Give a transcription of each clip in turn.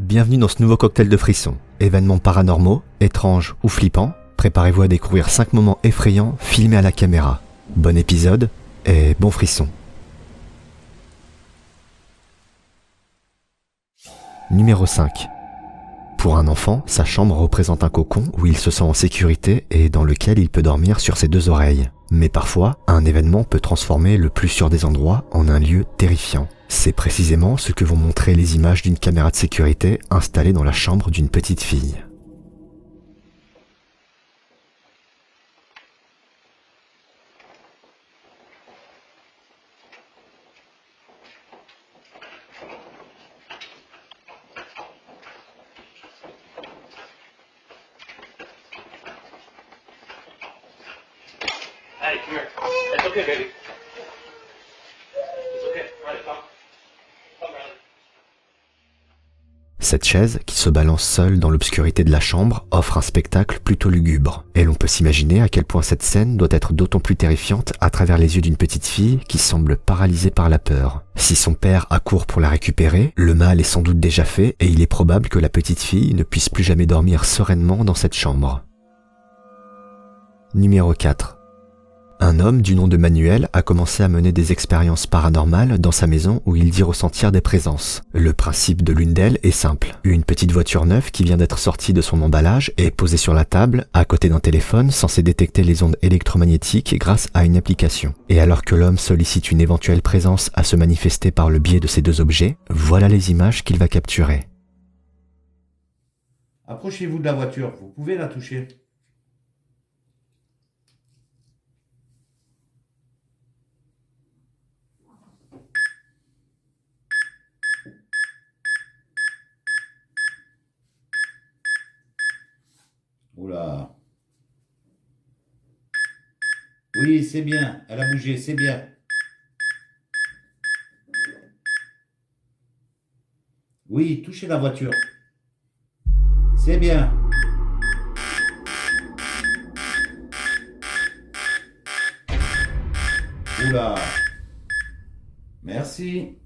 Bienvenue dans ce nouveau cocktail de frissons. Événements paranormaux, étranges ou flippants, préparez-vous à découvrir 5 moments effrayants filmés à la caméra. Bon épisode et bon frisson. Numéro 5. Pour un enfant, sa chambre représente un cocon où il se sent en sécurité et dans lequel il peut dormir sur ses deux oreilles. Mais parfois, un événement peut transformer le plus sûr des endroits en un lieu terrifiant. C'est précisément ce que vont montrer les images d'une caméra de sécurité installée dans la chambre d'une petite fille. Hey, come here. It's okay, baby. It's okay. Riley, come. Come, Riley. Cette chaise, qui se balance seule dans l'obscurité de la chambre, offre un spectacle plutôt lugubre. Et l'on peut s'imaginer à quel point cette scène doit être d'autant plus terrifiante à travers les yeux d'une petite fille qui semble paralysée par la peur. Si son père accourt pour la récupérer, le mal est sans doute déjà fait et il est probable que la petite fille ne puisse plus jamais dormir sereinement dans cette chambre. Numéro 4. Un homme du nom de Manuel a commencé à mener des expériences paranormales dans sa maison où il dit ressentir des présences. Le principe de l'une d'elles est simple. Une petite voiture neuve qui vient d'être sortie de son emballage est posée sur la table, à côté d'un téléphone censé détecter les ondes électromagnétiques grâce à une application. Et alors que l'homme sollicite une éventuelle présence à se manifester par le biais de ces deux objets, voilà les images qu'il va capturer. Approchez-vous de la voiture, vous pouvez la toucher. Oula. Oui, c'est bien, elle a bougé, c'est bien. Oui, touchez la voiture. C'est bien. Oula. Merci.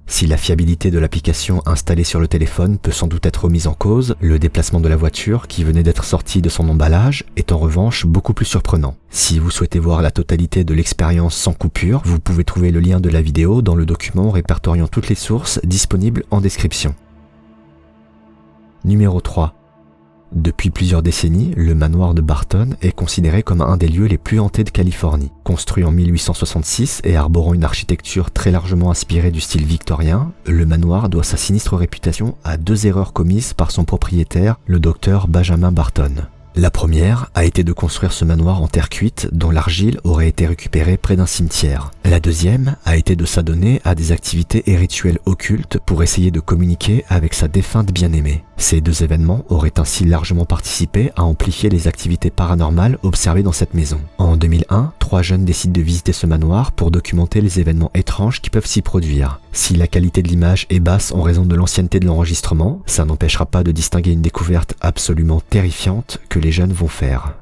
Si la fiabilité de l'application installée sur le téléphone peut sans doute être remise en cause, le déplacement de la voiture qui venait d'être sortie de son emballage est en revanche beaucoup plus surprenant. Si vous souhaitez voir la totalité de l'expérience sans coupure, vous pouvez trouver le lien de la vidéo dans le document répertoriant toutes les sources disponibles en description. Numéro 3. Depuis plusieurs décennies, le manoir de Barton est considéré comme un des lieux les plus hantés de Californie. Construit en 1866 et arborant une architecture très largement inspirée du style victorien, le manoir doit sa sinistre réputation à 2 erreurs commises par son propriétaire, le docteur Benjamin Barton. La première a été de construire ce manoir en terre cuite dont l'argile aurait été récupérée près d'un cimetière. La deuxième a été de s'adonner à des activités et rituels occultes pour essayer de communiquer avec sa défunte bien-aimée. Ces deux événements auraient ainsi largement participé à amplifier les activités paranormales observées dans cette maison. En 2001, 3 jeunes décident de visiter ce manoir pour documenter les événements étranges qui peuvent s'y produire. Si la qualité de l'image est basse en raison de l'ancienneté de l'enregistrement, ça n'empêchera pas de distinguer une découverte absolument terrifiante que les jeunes vont faire.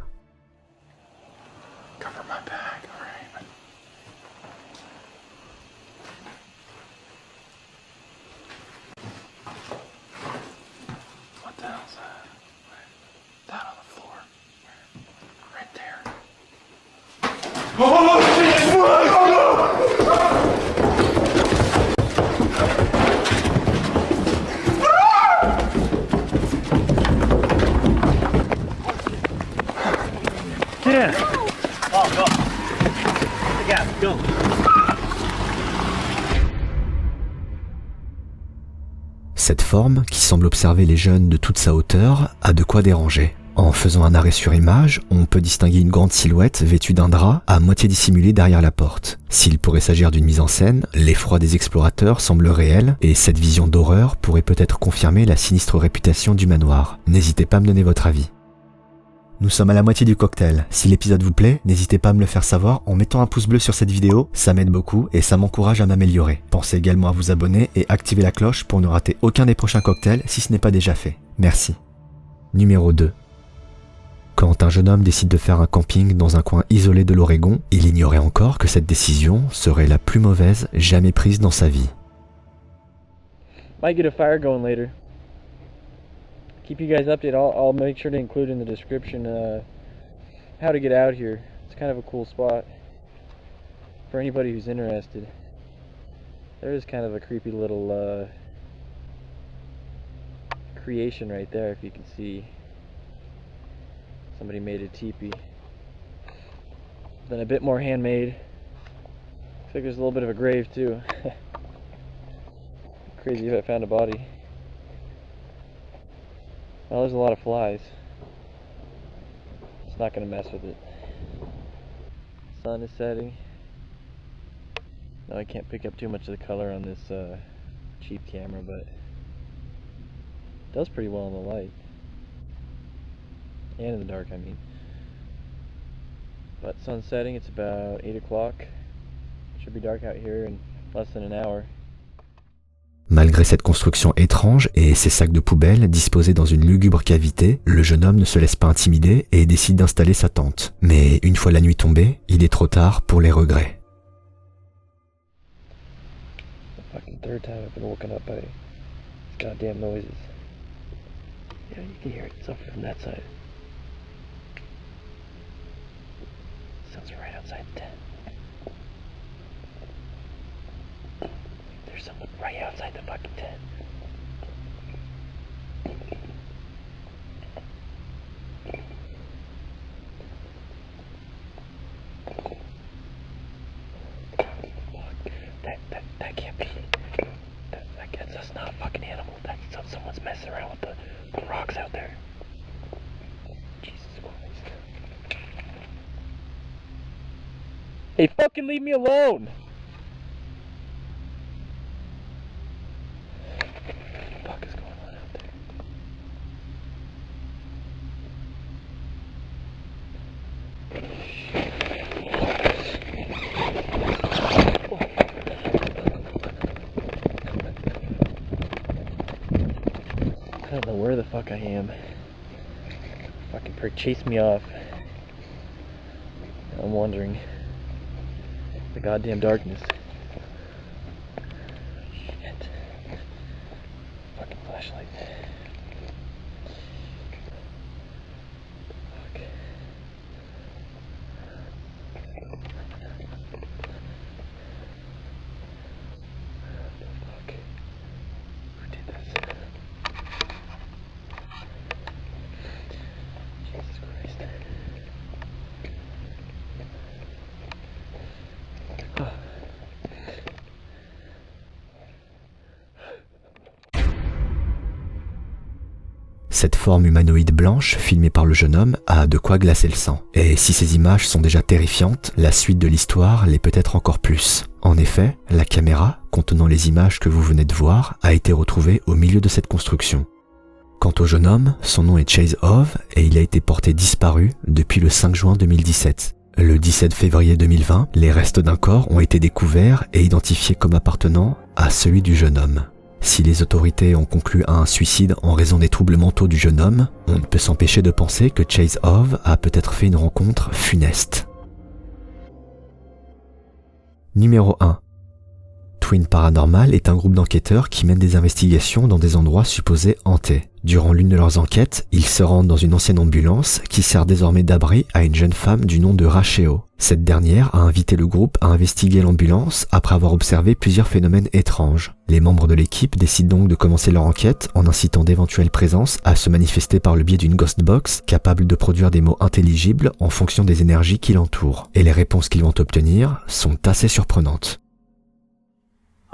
Yeah. Oh, go. Yeah, go. Cette forme, qui semble observer les jeunes de toute sa hauteur, a de quoi déranger. En faisant un arrêt sur image, on peut distinguer une grande silhouette vêtue d'un drap à moitié dissimulée derrière la porte. S'il pourrait s'agir d'une mise en scène, l'effroi des explorateurs semble réel et cette vision d'horreur pourrait peut-être confirmer la sinistre réputation du manoir. N'hésitez pas à me donner votre avis. Nous sommes à la moitié du cocktail. Si l'épisode vous plaît, n'hésitez pas à me le faire savoir en mettant un pouce bleu sur cette vidéo, ça m'aide beaucoup et ça m'encourage à m'améliorer. Pensez également à vous abonner et activer la cloche pour ne rater aucun des prochains cocktails si ce n'est pas déjà fait. Merci. Numéro 2. Quand un jeune homme décide de faire un camping dans un coin isolé de l'Oregon, il ignorait encore que cette décision serait la plus mauvaise jamais prise dans sa vie. Might get a fire going later. Keep you guys updated. I'll make sure to include in the description how to get out here. It's kind of a cool spot for anybody who's interested. There is kind of a creepy little creation right there, if you can see. Somebody made a teepee. Then a bit more handmade. Looks like there's a little bit of a grave too. Crazy if I found a body. Well, there's a lot of flies. It's not gonna mess with it. Sun is setting. No, I can't pick up too much of the color on this cheap camera, but it does pretty well in the light. And in the dark, I mean. But sun's setting, it's about 8 o'clock. Should be dark out here in less than an hour. Malgré cette construction étrange et ces sacs de poubelle disposés dans une lugubre cavité, le jeune homme ne se laisse pas intimider et décide d'installer sa tente. Mais une fois la nuit tombée, il est trop tard pour les regrets. The fucking third time I've been woken up by these goddamn noises. Yeah, you can hear it. It's over from that side. Sounds right outside the tent. There's someone right outside the fucking tent. That can't be. That's not a fucking animal. That's someone's messing around with the rocks out there. Jesus Christ. Hey, fucking leave me alone! What the fuck is going on out there? I don't know where the fuck I am. Fucking bird chased me off. I'm wondering. The goddamn darkness. Shit. Fucking flashlight. Fuck. Fuck. Who did this? Jesus Christ. Cette forme humanoïde blanche, filmée par le jeune homme, a de quoi glacer le sang. Et si ces images sont déjà terrifiantes, la suite de l'histoire l'est peut-être encore plus. En effet, la caméra, contenant les images que vous venez de voir, a été retrouvée au milieu de cette construction. Quant au jeune homme, son nom est Chase Hove et il a été porté disparu depuis le 5 juin 2017. Le 17 février 2020, les restes d'un corps ont été découverts et identifiés comme appartenant à celui du jeune homme. Si les autorités ont conclu à un suicide en raison des troubles mentaux du jeune homme, on ne peut s'empêcher de penser que Chase Hove a peut-être fait une rencontre funeste. Numéro 1. Twin Paranormal est un groupe d'enquêteurs qui mènent des investigations dans des endroits supposés hantés. Durant l'une de leurs enquêtes, ils se rendent dans une ancienne ambulance qui sert désormais d'abri à une jeune femme du nom de Racheo. Cette dernière a invité le groupe à investiguer l'ambulance après avoir observé plusieurs phénomènes étranges. Les membres de l'équipe décident donc de commencer leur enquête en incitant d'éventuelles présences à se manifester par le biais d'une ghost box capable de produire des mots intelligibles en fonction des énergies qui l'entourent. Et les réponses qu'ils vont obtenir sont assez surprenantes.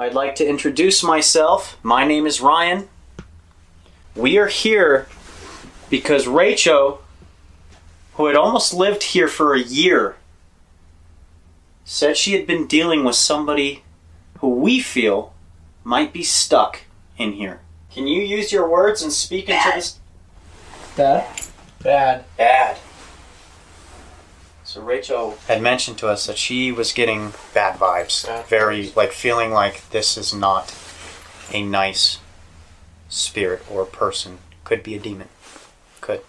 I'd like to introduce myself. My name is Ryan. We are here because Rachel, who had almost lived here for a year, said she had been dealing with somebody who we feel might be stuck in here. Can you use your words and speak into this? Bad? Bad. Bad. So Rachel had mentioned to us that she was getting bad vibes. Like feeling like this is not a nice spirit or person. Could be a demon. Could.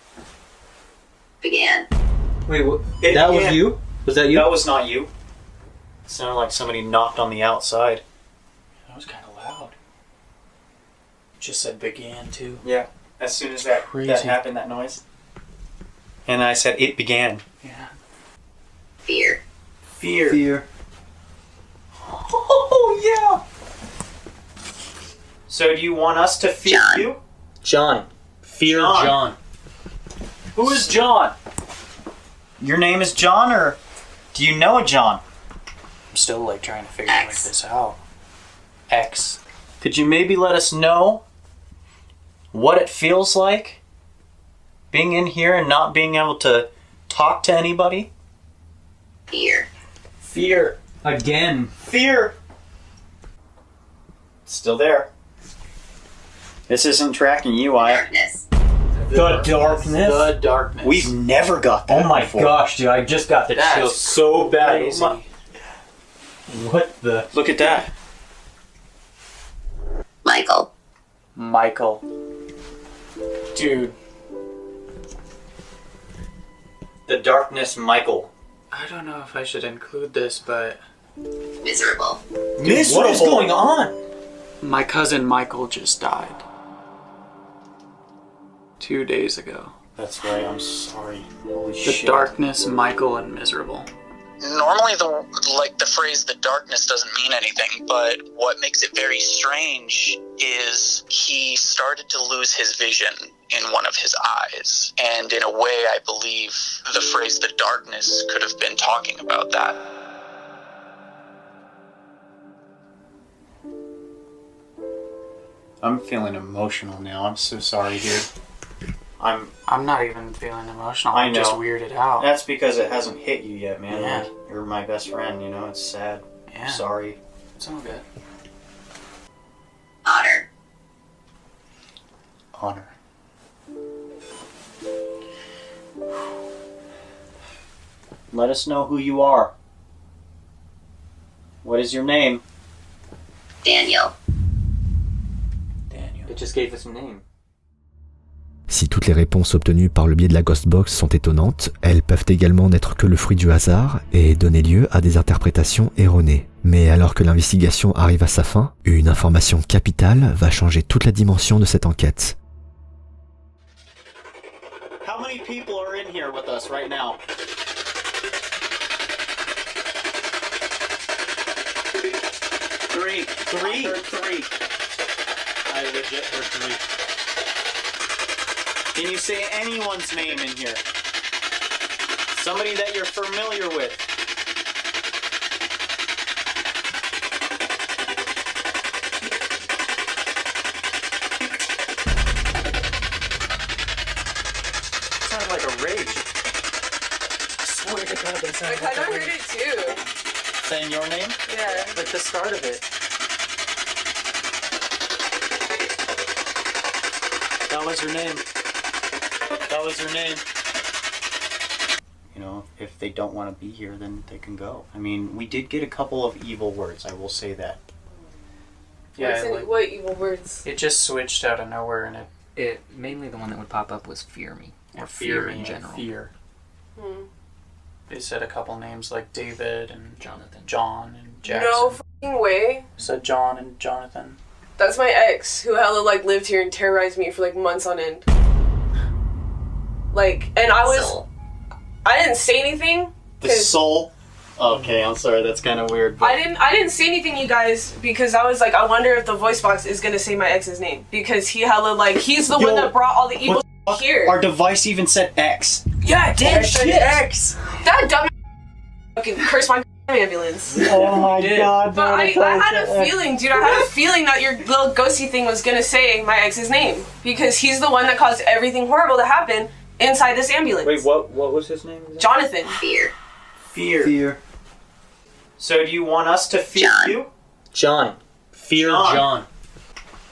Again. Wait, that was you? Was that you? That was not you. It sounded like somebody knocked on the outside. That was kind of loud. Just said began too. Yeah. As soon as that Crazy. happened, that noise. And I said, it began. Yeah. Fear. Fear. Fear. Oh, yeah. So do you want us to fear John. you? John. Fear John. John. Who is John? Your name is John, or do you know a John? I'm still like trying to figure X. this out. X. Could you maybe let us know what it feels like being in here and not being able to talk to anybody? Fear. Fear. Again. Fear. Still there. This isn't tracking you, Wyatt. Darkness. The darkness. The darkness. We've never got that Oh my before. gosh, dude! I just got the That chills is so bad. crazy. What the? Look at that. Michael. Michael. Dude, The darkness, Michael. I don't know if I should include this, but Miserable. Miss, what is going on? my cousin Michael just died 2 days ago. That's right, I'm sorry. Holy The shit. darkness, Michael, and miserable. Normally the phrase the darkness doesn't mean anything, but what makes it very strange is he started to lose his vision in one of his eyes, and in a way I believe the phrase the darkness could have been talking about that. I'm feeling emotional now. I'm so sorry, dude. I'm not even feeling emotional. I I'm just know. weirded out. That's because it hasn't hit you yet, man. Yeah. Like, you're my best friend, you know? It's sad. Yeah. Sorry. It's all good. Honor. Honor. Let us know who you are. What is your name? Daniel. Daniel. It just gave us a name. Si toutes les réponses obtenues par le biais de la Ghost Box sont étonnantes, elles peuvent également n'être que le fruit du hasard et donner lieu à des interprétations erronées. Mais alors que l'investigation arrive à sa fin, une information capitale va changer toute la dimension de cette enquête. How many people are in here with us right now? Three. Three? I heard three. I legit heard three. Can you say anyone's name in here? Somebody that you're familiar with. Sounded like a rage. I swear to God, that I sounded kind of like a heard rage. it too. Saying your name? Yeah. Like the start of it. That was her name. That was her name. You know, if they don't want to be here, then they can go. I mean, we did get a couple of evil words, I will say that. Yeah, What's like, what evil words? it just switched out of nowhere, and It mainly the one that would pop up was fear me or fear in general. Fear. Hmm. They said a couple names like David and Jonathan. John and Jackson. No fucking way. Said John and Jonathan. That's my ex who hella like lived here and terrorized me for like months on end. Like, and I didn't say anything. The 'Cause soul? Okay, I'm sorry, that's kind of weird. But I didn't say anything, you guys, because I was like, I wonder if the voice box is gonna say my ex's name because he hella like he's the one that brought all the evil here. our device even said X. Yeah, it did. That shit X! That dumb fucking cursed my ambulance. Oh my god, But I had a feeling, dude. I had a feeling that your little ghosty thing was gonna say my ex's name because he's the one that caused everything horrible to happen inside this ambulance. Wait, what was his name? Jonathan. Fear. Fear. Fear. So do you want us to fear John. you? John. Fear John. John.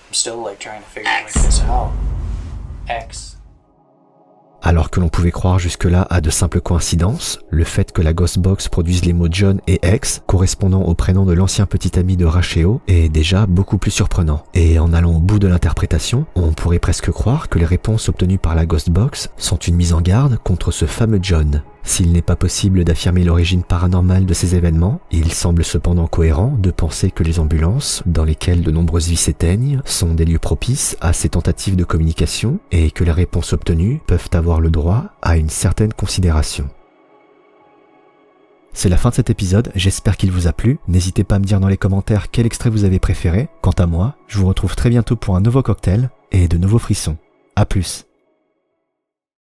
I'm still like trying to figure X. this out. X. Alors que l'on pouvait croire jusque-là à de simples coïncidences, le fait que la Ghost Box produise les mots John et X, correspondant au prénom de l'ancien petit ami de Racheo, est déjà beaucoup plus surprenant. Et en allant au bout de l'interprétation, on pourrait presque croire que les réponses obtenues par la Ghost Box sont une mise en garde contre ce fameux John. S'il n'est pas possible d'affirmer l'origine paranormale de ces événements, il semble cependant cohérent de penser que les ambulances, dans lesquelles de nombreuses vies s'éteignent, sont des lieux propices à ces tentatives de communication et que les réponses obtenues peuvent avoir le droit à une certaine considération. C'est la fin de cet épisode, j'espère qu'il vous a plu. N'hésitez pas à me dire dans les commentaires quel extrait vous avez préféré. Quant à moi, je vous retrouve très bientôt pour un nouveau cocktail et de nouveaux frissons. À plus.